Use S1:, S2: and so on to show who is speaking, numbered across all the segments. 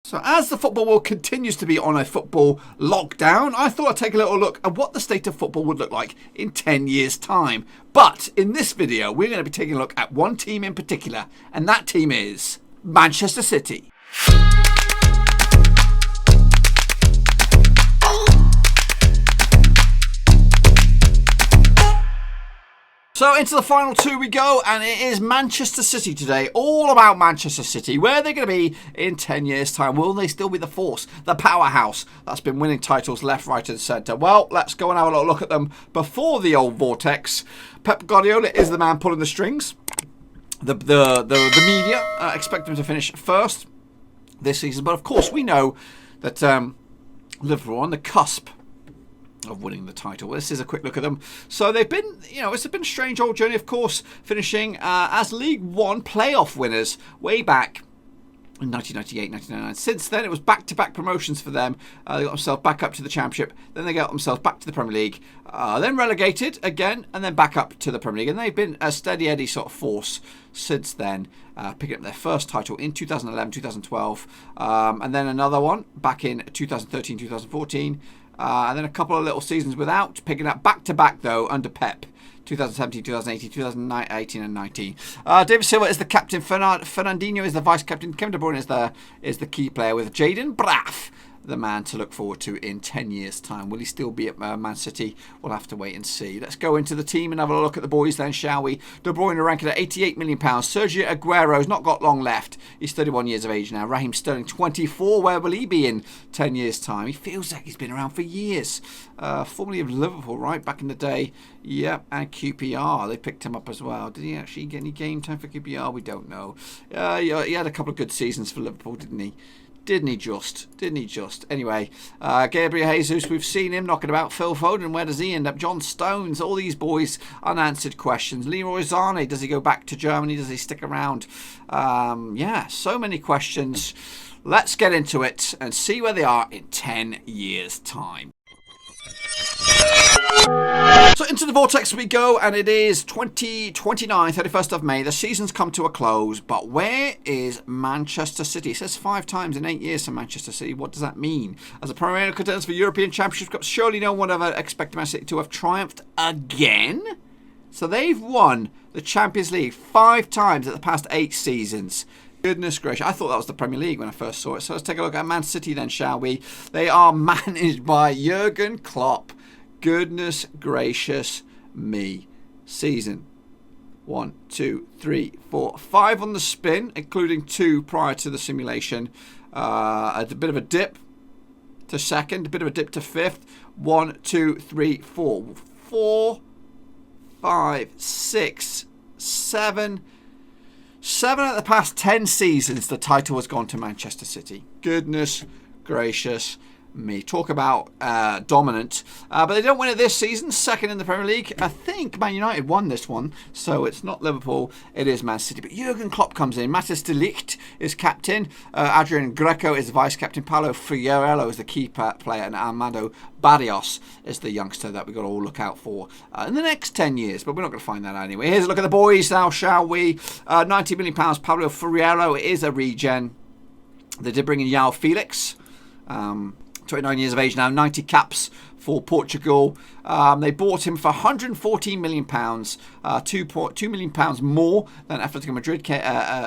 S1: So as the football world continues to be on a football lockdown, I thought I'd take a little look at what the state of football would look like in 10 years' time. But in this video, we're going to be taking a look at one team in particular, and that team is Manchester City. So into the final two we go, and it is Manchester City today. All about Manchester City. Where are they going to be in 10 years' time? Will they still be the force, the powerhouse that's been winning titles left, right and centre? Well, let's go and have a little look at them before the old vortex. Pep Guardiola is the man pulling the strings. The media expect him to finish first this season. But of course, we know that Liverpool are on the cusp of winning the title. This is a quick look at them. So they've been, it's been a strange old journey, of course, finishing as League One playoff winners way back in 1998, 1999. Since then, it was back-to-back promotions for them. They got themselves back up to the Championship. Then they got themselves back to the Premier League. Then relegated again, and then back up to the Premier League. And they've been a steady Eddie sort of force since then, picking up their first title in 2011, 2012. And then another one back in 2013, 2014. And then a couple of little seasons without, picking up back-to-back, though, under Pep. 2017, 2018, 2018 and 19. David Silva is the captain. Fernandinho is the vice-captain. Kevin De Bruyne is the key player, with Jayden Braaf the man to look forward to in 10 years' time. Will he still be at Man City? We'll have to wait and see. Let's go into the team and have a look at the boys then, shall we? De Bruyne ranked at £88 million. Sergio Aguero's not got long left. He's 31 years of age now. Raheem Sterling, 24. Where will he be in 10 years' time? He feels like he's been around for years. Formerly of Liverpool, right? Back in the day. Yep, and QPR. They picked him up as well. Did he actually get any game time for QPR? We don't know. He had a couple of good seasons for Liverpool, didn't he? Didn't he just? Anyway, Gabriel Jesus, we've seen him knocking about. Phil Foden, where does he end up? John Stones, all these boys, unanswered questions. Leroy Sané, does he go back to Germany? Does he stick around? Yeah, so many questions. Let's get into it and see where they are in 10 years' time. So into the vortex we go, and it is 2029, 31st of May. The season's come to a close, but where is Manchester City? It says 5 times in 8 years for Manchester City. What does that mean? As a perennial contenders for European Championship Cup, surely no one ever expected Man City to have triumphed again. So they've won the Champions League 5 times at the past 8 seasons. Goodness gracious, I thought that was the Premier League when I first saw it. So let's take a look at Man City then, shall we? They are managed by Jurgen Klopp. Goodness gracious me. Season 1, 2, 3, 4, 5 on the spin, including 2 prior to the simulation. A bit of a dip to second, a bit of a dip to fifth. 1, 2, 3, 4. 4, 5, 6, 7. 7 out of the past 10 seasons, the title has gone to Manchester City. Goodness gracious me. Talk about dominant. But they don't win it this season. Second in the Premier League. I think Man United won this one. So it's not Liverpool. It is Man City. But Jurgen Klopp comes in. Matthijs de Ligt is captain. Adrian Greco is the vice-captain. Paulo Fiorello is the key player. And Armando Barrios is the youngster that we've got to all look out for in the next 10 years. But we're not going to find that out anyway. Here's a look at the boys now, shall we? £90 million. Paulo Fiorello is a regen. They did bring in João Felix. 29 years of age now, 90 caps for Portugal. They bought him for £114 million, £2 million more than Atletico Madrid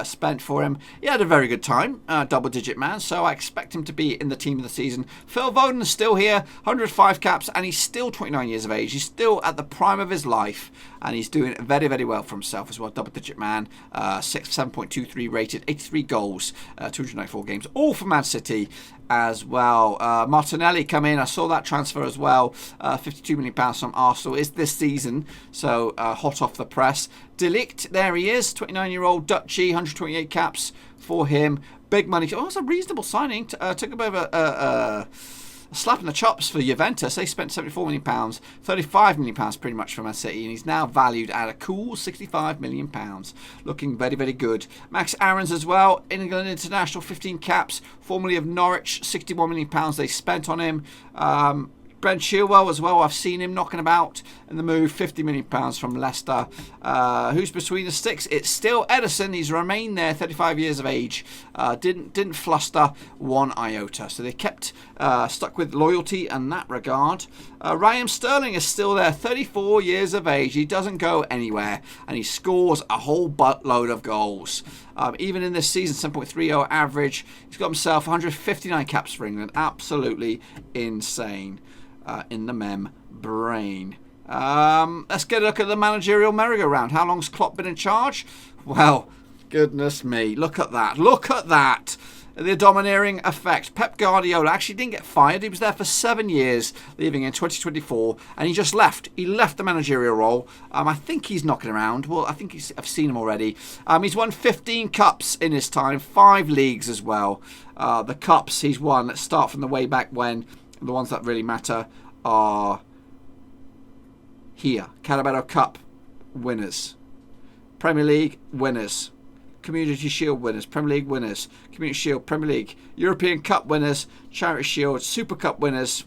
S1: spent for him. He had a very good time, double-digit man, so I expect him to be in the team of the season. Phil Foden is still here, 105 caps, and he's still 29 years of age. He's still at the prime of his life, and he's doing very, very well for himself as well. Double-digit man, 7.23 rated, 83 goals, 294 games, all for Man City as well. Martinelli come in. I saw that transfer as well. £52 million from Arsenal is this season, so hot off the press. De Ligt, there he is, 29-year-old Dutchie, 128 caps for him. Big money. Oh, it's a reasonable signing. Took a bit of a slap in the chops for Juventus. They spent £74 million, £35 million pretty much for Man City, and he's now valued at a cool £65 million. Looking very, very good. Max Aarons as well, England international, 15 caps, formerly of Norwich, £61 million they spent on him. Ben Chilwell as well. I've seen him knocking about in the move. £50 million from Leicester. Who's between the sticks? It's still Ederson. He's remained there, 35 years of age. Didn't fluster one iota. So they kept stuck with loyalty in that regard. Raheem Sterling is still there, 34 years of age. He doesn't go anywhere, and he scores a whole buttload of goals. Even in this season, 7.30 average. He's got himself 159 caps for England. Absolutely insane in the membrane. Let's get a look at the managerial merry-go-round. How long's Klopp been in charge? Well, goodness me. Look at that. Look at that. The domineering effect. Pep Guardiola actually didn't get fired. He was there for 7 years, leaving in 2024, and he just left. He left the managerial role. I think he's knocking around. Well, I think I've seen him already. He's won 15 cups in his time, 5 leagues as well. The cups he's won, let's start from the way back when. The ones that really matter are here. Carabao Cup winners. Premier League winners. Community Shield winners, Premier League winners, Community Shield, Premier League, European Cup winners, Charity Shield, Super Cup winners,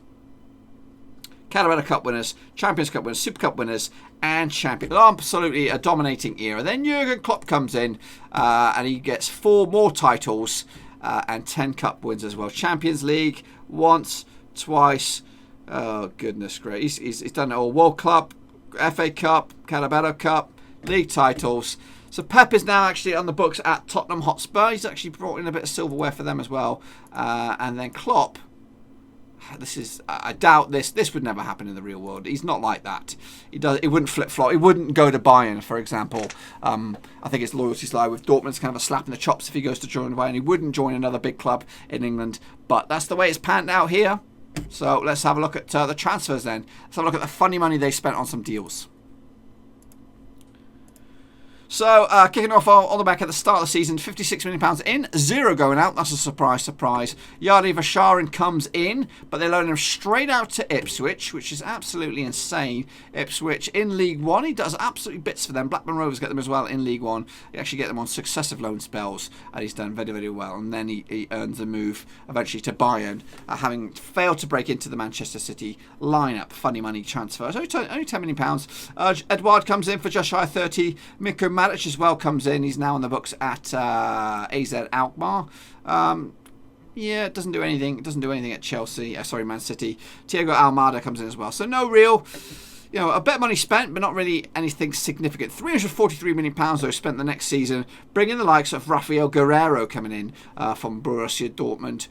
S1: Carabao Cup winners, Champions Cup winners, Super Cup winners, and Champions. Absolutely a dominating era. Then Jurgen Klopp comes in and he gets 4 more titles and 10 cup wins as well. Champions League once, twice. Oh, goodness gracious. He's done it all. World Cup, FA Cup, Carabao Cup, league titles. So Pep is now actually on the books at Tottenham Hotspur. He's actually brought in a bit of silverware for them as well. And then Klopp, I doubt this would never happen in the real world. He's not like that. He wouldn't flip-flop. He wouldn't go to Bayern, for example. I think his loyalties lie with Dortmund. It's kind of a slap in the chops if he goes to join Bayern. He wouldn't join another big club in England. But that's the way it's panned out here. So let's have a look at the transfers then. Let's have a look at the funny money they spent on some deals. So, kicking off on the back at the start of the season, £56 million in, 0 going out. That's a surprise. Yardi Vasharin comes in, but they loan him straight out to Ipswich, which is absolutely insane. Ipswich in League One, he does absolutely bits for them. Blackburn Rovers get them as well in League One. They actually get them on successive loan spells, and he's done very, very well. And then he earns a move eventually to Bayern, having failed to break into the Manchester City lineup. Funny money transfers, only £10 million. Edouard comes in for just shy of 30. Miko Maric as well comes in. He's now on the books at AZ Alkmaar. Yeah, it doesn't do anything. It doesn't do anything at Chelsea. Man City. Thiago Almada comes in as well. So no real, a bit of money spent, but not really anything significant. £343 million though spent the next season, bringing the likes of Rafael Guerreiro coming in from Borussia Dortmund.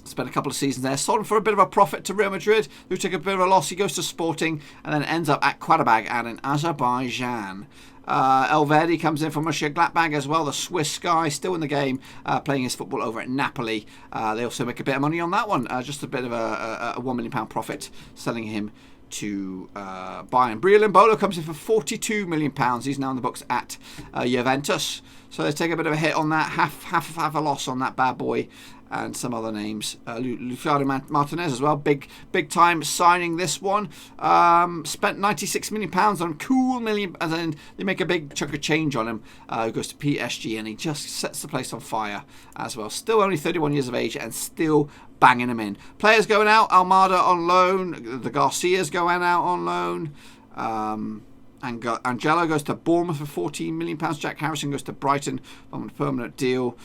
S1: Spent a couple of seasons there. Sold him for a bit of a profit to Real Madrid, who took a bit of a loss. He goes to Sporting and then ends up at Qarabag and in Azerbaijan. Elvedi comes in from Mönchengladbach as well. The Swiss guy still in the game, playing his football over at Napoli. They also make a bit of money on that one. Just a bit of a £1 million pound profit selling him to Bayern. Brio Limbolo comes in for £42 million. He's now in the books at Juventus. So they take a bit of a hit on that, half a loss on that bad boy. And some other names. Luciano Martinez as well. Big time signing this one. Spent £96 million on cool million. And then they make a big chunk of change on him. Who goes to PSG and he just sets the place on fire as well. Still only 31 years of age and still banging him in. Players going out. Almada on loan. The Garcias going out on loan. Angelo goes to Bournemouth for £14 million. Jack Harrison goes to Brighton on a permanent deal.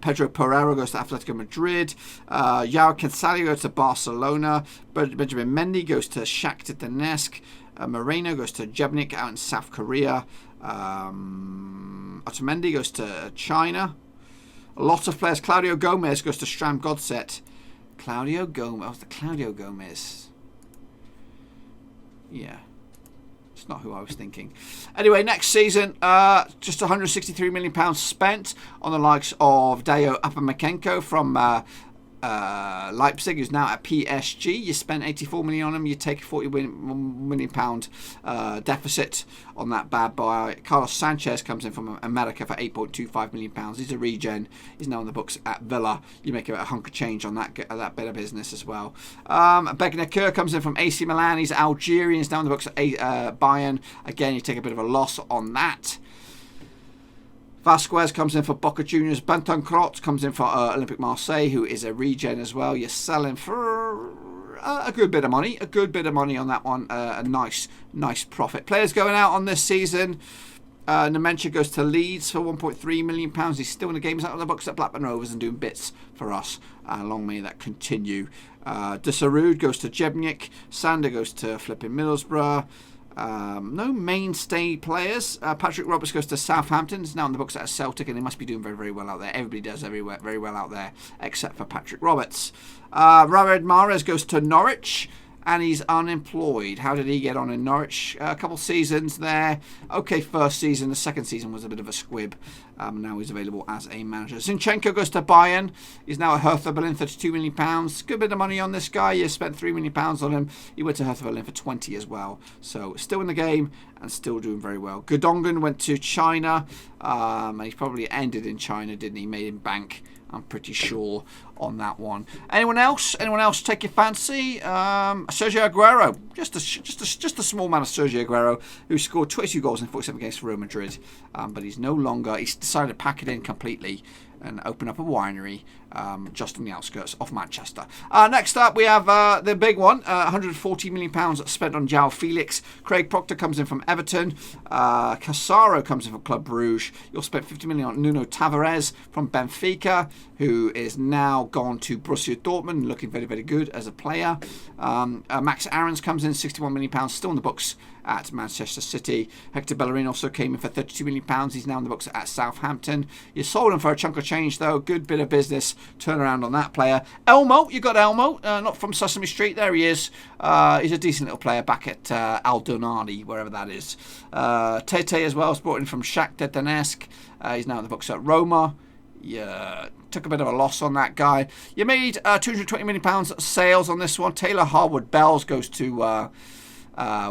S1: Pedro Pereira goes to Atletico Madrid. Joao Cancelo goes to Barcelona. Benjamin Mendy goes to Shakhtar Donetsk. Moreno goes to Jebnik out in South Korea. Otamendi goes to China. A lot of players. Claudio Gomez goes to Stram Godset. Claudio Gomez. Yeah. It's not who I was thinking. Anyway, next season, just £163 million spent on the likes of Dayo Upamecano from Leipzig, who's now at PSG. You spent £84 million on him. You take a £40 million deficit on that bad boy. Carlos Sanchez comes in from America for £8.25 million. He's a regen. He's now on the books at Villa. You make a hunk of change on that bit of business as well. Begnakur comes in from AC Milan. He's Algerian. He's now on the books at Bayern. Again, you take a bit of a loss on that. Vasquez comes in for Boca Juniors. Bentancur comes in for Olympique Marseille, who is a regen as well. You're selling for a good bit of money. A good bit of money on that one. A nice profit. Players going out on this season. Nementia goes to Leeds for £1.3 million. He's still in the game. He's out of the books at Blackburn Rovers and doing bits for us. Long may that continue. Desaroud goes to Jebnik. Sander goes to flipping Middlesbrough. No mainstay players. Patrick Roberts goes to Southampton. He's now in the books at Celtic, and he must be doing very, very well out there. Everybody does very well out there, except for Patrick Roberts. Riyad Mahrez goes to Norwich, and he's unemployed. How did he get on in Norwich? A couple seasons there. Okay, first season. The second season was a bit of a squib. Now he's available as a manager. Zinchenko goes to Bayern. He's now at Hertha Berlin, £32 million. Good bit of money on this guy. You spent £3 million on him. He went to Hertha Berlin for 20 as well. So still in the game and still doing very well. Gudongan went to China. And he probably ended in China, didn't he? Made him bank, I'm pretty sure, on that one. Anyone else? Anyone else take your fancy? Sergio Aguero. Just a small man of Sergio Aguero, who scored 22 goals in 47 games for Real Madrid. But he's no longer... He's decided to pack it in completely and open up a winery just on the outskirts of Manchester. Next up, we have the big one. £140 million spent on João Felix. Craig Proctor comes in from Everton. Casaro comes in from Club Brugge. You'll spend £50 million on Nuno Tavares from Benfica, who is now gone to Borussia Dortmund, looking very, very good as a player. Max Aarons comes in, £61 million, still in the books at Manchester City. Hector Bellerin also came in for £32 million. He's now in the books at Southampton. You sold him for a chunk of change, though. Good bit of business. Turnaround on that player. Elmo, you got Elmo, not from Sesame Street. There he is. He's a decent little player back at Aldonadi, wherever that is. Tete as well, was brought in from Shakhtar Donetsk. He's now in the books at Roma. Yeah, took a bit of a loss on that guy. You made £220 million sales on this one. Taylor Harwood-Bells goes to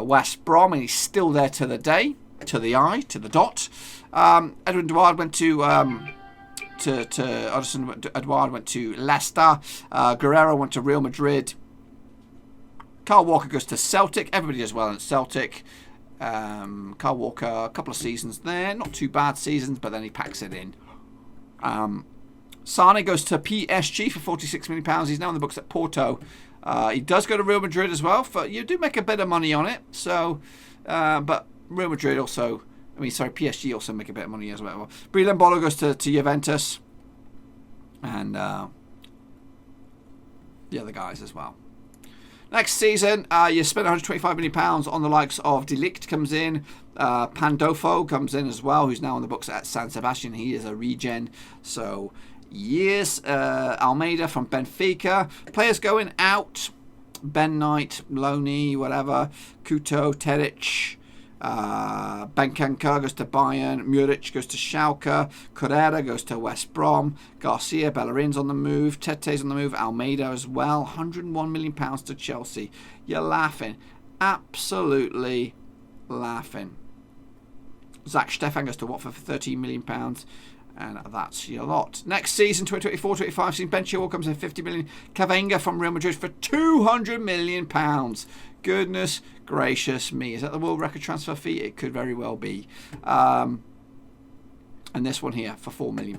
S1: West Brom, and he's still there to the day, to the eye, to the dot. Edwin Edouard went to Edouard went to Leicester. Guerrero went to Real Madrid. Carl Walker goes to Celtic. Everybody does well at Celtic. Carl Walker, a couple of seasons there, not too bad seasons, but then he packs it in. Sane goes to PSG for £46 million. He's now in the books at Porto. He does go to Real Madrid as well. You do make a bit of money on it. So, but Real Madrid also, PSG also make a bit of money as well. Breland Bolo goes to Juventus. And the other guys as well. Next season, you spent £125 million on the likes of De Ligt comes in. Pandolfo comes in as well, who's now on the books at San Sebastian. He is a regen. So, yes. Almeida from Benfica. Players going out. Ben Knight, Loney, whatever. Couto, Teric. Bentancur goes to Bayern. Muric goes to Schalke. Correa goes to West Brom. Garcia, Bellerin's on the move. Tete's on the move. Almeida as well. £101 million to Chelsea. You're laughing. Absolutely laughing. Zach Stefan goes to Watford for £13 million. And that's your lot. Next season, 2024-25 season, Ben Chilwell comes in £50 million. Cavaenga from Real Madrid for £200 million. Goodness gracious me. Is that the world record transfer fee? It could very well be. And this one here for £4 million.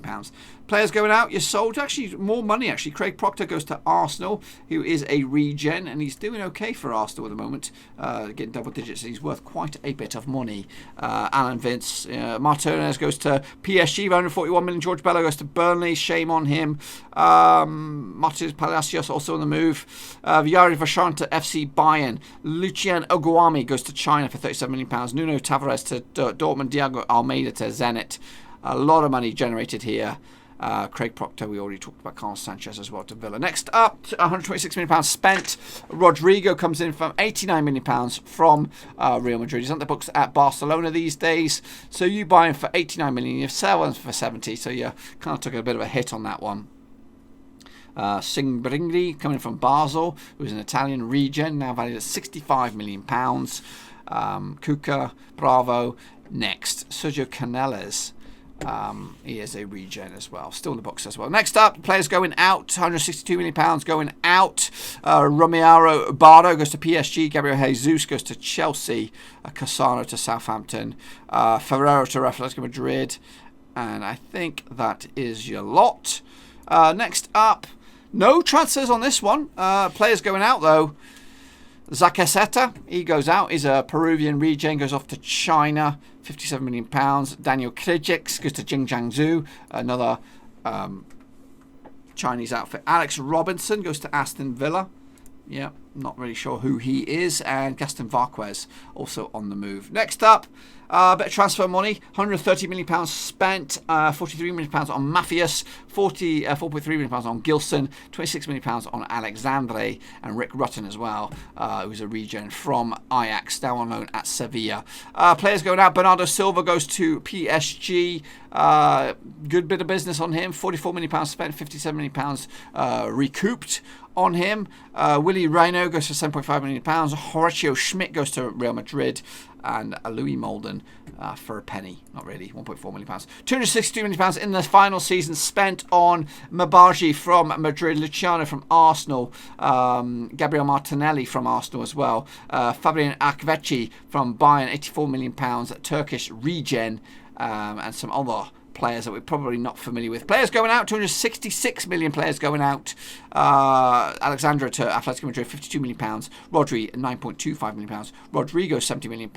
S1: Players going out, you're sold. Actually, more money, actually. Craig Proctor goes to Arsenal, who is a regen, and he's doing okay for Arsenal at the moment. Getting double digits, and he's worth quite a bit of money. Alan Vince. Martinez goes to PSG, £141 million. George Bello goes to Burnley. Shame on him. Martins Palacios also on the move. Viari Vachon to FC Bayern. Lucien Oguami goes to China for £37 million. Nuno Tavares to Dortmund. Diego Almeida to Zenit. A lot of money generated here. Craig Proctor, we already talked about. Carlos Sanchez as well to Villa. Next up, £126 million spent. Rodrigo comes in from £89 million from Real Madrid. He's on the books at Barcelona these days. So you buy him for £89 million, you sell him for 70. So you kind of took a bit of a hit on that one. Singh Bringli coming from Basel, who's an Italian regen, now valued at £65 million. Kuka, Bravo. Next, Sergio Canelles. He is a regen as well. Still in the books as well. Next up, players going out. £162 million going out. Romero Bardo goes to PSG. Gabriel Jesus goes to Chelsea. Cassano to Southampton. Ferrero to Atletico Madrid. And I think that is your lot. Next up, no transfers on this one. Players going out, though. Zacaseta, he goes out. He's a Peruvian regen, goes off to China. £57 million. Daniel Krijic goes to Jingjiangsu, another Chinese outfit. Alex Robinson goes to Aston Villa. Yeah, not really sure who he is. And Gaston Varquez also on the move. Next up, a bit of transfer money. £130 million spent. £43 million on Mafias. £4.3 million on Gilson. £26 million on Alexandre. And Rick Rutten as well, who's a regen from Ajax, now on loan at Sevilla. Players going out. Bernardo Silva goes to PSG. Good bit of business on him. £44 million spent. £57 million recouped on him. Willie Rhino goes for £7.5 million. Horatio Schmidt goes to Real Madrid. And Louis Molden for a penny. Not really. £1.4 million. £262 million in the final season spent on Mabaji from Madrid. Luciano from Arsenal. Gabriel Martinelli from Arsenal as well. Fabian Akveci from Bayern. £84 million. Turkish regen. And some other players that we're probably not familiar with. Players going out, 266 million players going out. Alexandra to Atletico Madrid, £52 million. Rodri, £9.25 million. Rodrigo, £70 million.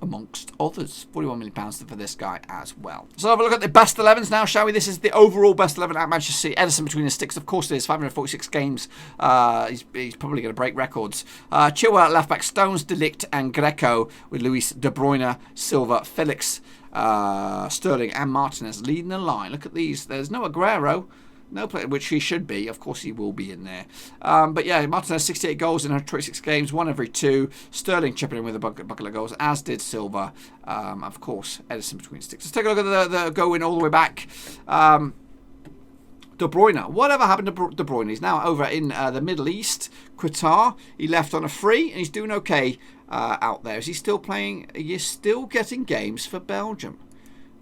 S1: Amongst others, £41 million for this guy as well. So have a look at the best 11s now, shall we? This is the overall best 11 at Manchester City. Ederson between the sticks, of course it is. 546 games. He's probably going to break records. Chilwell at left back, Stones, De Ligt and Greco with Luis De Bruyne, Silva, Felix, Sterling and Martinez leading the line. Look at these. There's no Aguero. No player, which he should be. Of course, he will be in there. But yeah, Martinez 68 goals in 26 games, 1 every 2. Sterling chipping in with a bucket of goals, as did Silva. Of course, Ederson between sticks. Let's take a look at the going all the way back. De Bruyne. Whatever happened to De Bruyne? He's now over in the Middle East, Qatar. He left on a free, and he's doing okay out there. Is he still playing? He's still getting games for Belgium.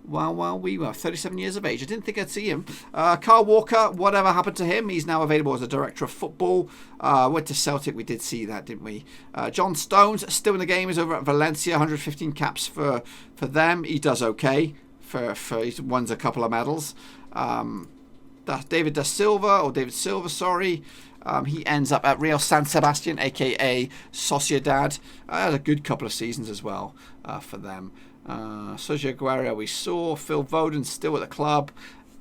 S1: Well, we were 37 years of age. I didn't think I'd see him. Carl Walker, whatever happened to him? He's now available as a director of football. Went to Celtic. We did see that, didn't we? John Stones, still in the game, is over at Valencia. 115 caps for them. He does okay. He wins a couple of medals. David Silva, sorry. He ends up at Real San Sebastian, a.k.a. Sociedad. Had a good couple of seasons as well for them. Sergio Aguero we saw. Phil Foden still at the club.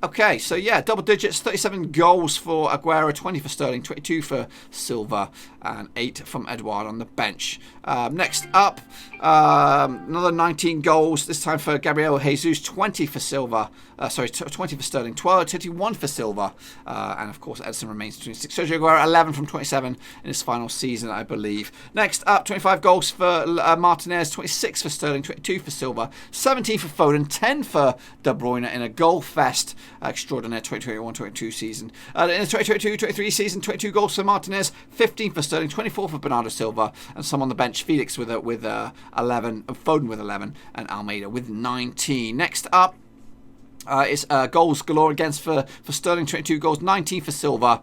S1: Okay, so yeah, double digits, 37 goals for Aguero, 20 for Sterling, 22 for Silva, and 8 from Edouard on the bench. Next up, another 19 goals, this time for Gabriel Jesus, 20 for Silva, 20 for Sterling, 21 for Silva, and of course Ederson remains 26. Sergio Aguero, 11 from 27 in his final season, I believe. Next up, 25 goals for Martinez, 26 for Sterling, 22 for Silva, 17 for Foden, 10 for De Bruyne in a goal fest. Extraordinary 2021-22 season. In the 2022-23 season, 22 goals for Martinez, 15 for Sterling, 24 for Bernardo Silva, and some on the bench. Felix with 11, Foden with 11, and Almeida with 19. Next up is goals galore against for Sterling, 22 goals, 19 for Silva,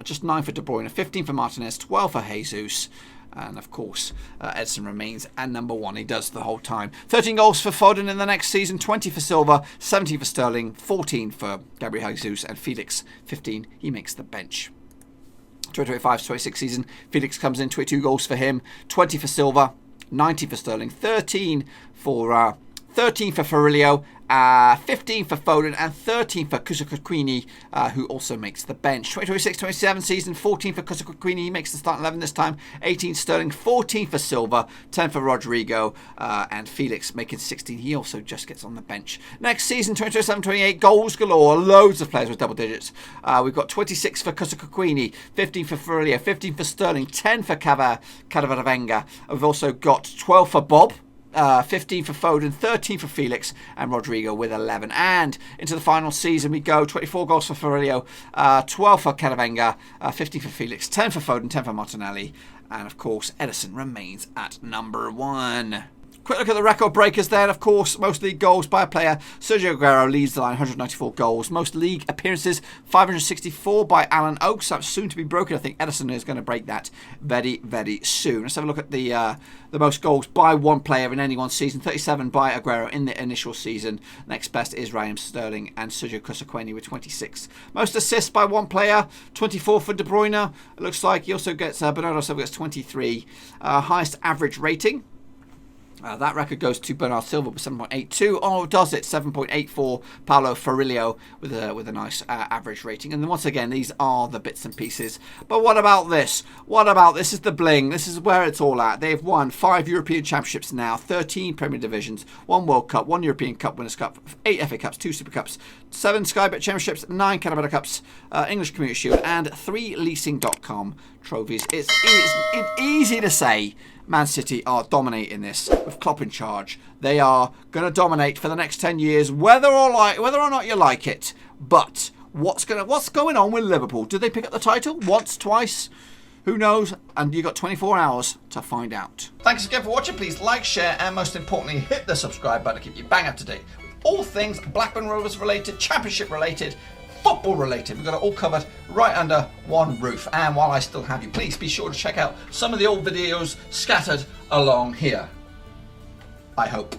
S1: just 9 for De Bruyne, 15 for Martinez, 12 for Jesus. And of course, Ederson remains at number 1. He does the whole time. 13 goals for Foden in the next season. 20 for Silva. 17 for Sterling. 14 for Gabriel Jesus. And Felix, 15. He makes the bench. 2025-26 season. Felix comes in. 22 goals for him. 20 for Silva. 19 for Sterling. 13 for Ferrilio. 15 for Foden and 13 for Kusakukwini, who also makes the bench. 2026-27 season, 14 for Kusakukwini, he makes the start 11 this time. 18 Sterling, 14 for Silva, 10 for Rodrigo, and Felix making 16. He also just gets on the bench. Next season, 2027-28, goals galore, loads of players with double digits. We've got 26 for Kusakukwini, 15 for Ferrilio, 15 for Sterling, 10 for Cadaverenga. We've also got 12 for Bob. 15 for Foden, 13 for Felix, and Rodrigo with 11. And into the final season we go. 24 goals for Ferrilio, 12 for Cadaverenga, 15 for Felix, 10 for Foden, 10 for Martinelli, and of course Ederson remains at number 1. Quick look at the record breakers then. Of course, most league goals by a player. Sergio Aguero leads the line, 194 goals. Most league appearances, 564 by Alan Oakes. That's soon to be broken. I think Edison is going to break that very, very soon. Let's have a look at the most goals by one player in any one season. 37 by Aguero in the initial season. Next best is Raheem Sterling and Sergio Kosakwani with 26. Most assists by one player, 24 for De Bruyne. It looks like he also gets, Bernardo Silva gets 23. Highest average rating. That record goes to Bernardo Silva with 7.82. Oh, does it? 7.84. Paulo Ferrillo with a nice average rating. And then once again, these are the bits and pieces. But what about this? What about this? Is the bling. This is where it's all at. They've won 5 European Championships now, 13 Premier Divisions, 1 World Cup, 1 European Cup Winners' Cup, 8 FA Cups, 2 Super Cups, 7 Sky Bet Championships, 9 Canada Cups, English Community Shield, and 3 Leasing.com trophies. It's easy to say Man City are dominating this with Klopp in charge. They are going to dominate for the next 10 years, whether or not you like it. But what's going on with Liverpool? Did they pick up the title once, twice? Who knows? And you got 24 hours to find out. Thanks again for watching. Please like, share, and most importantly, hit the subscribe button to keep you bang up to date with all things Blackburn Rovers related, Championship related, football related. We've got it all covered right under one roof. And while I still have you, please be sure to check out some of the old videos scattered along here. I hope.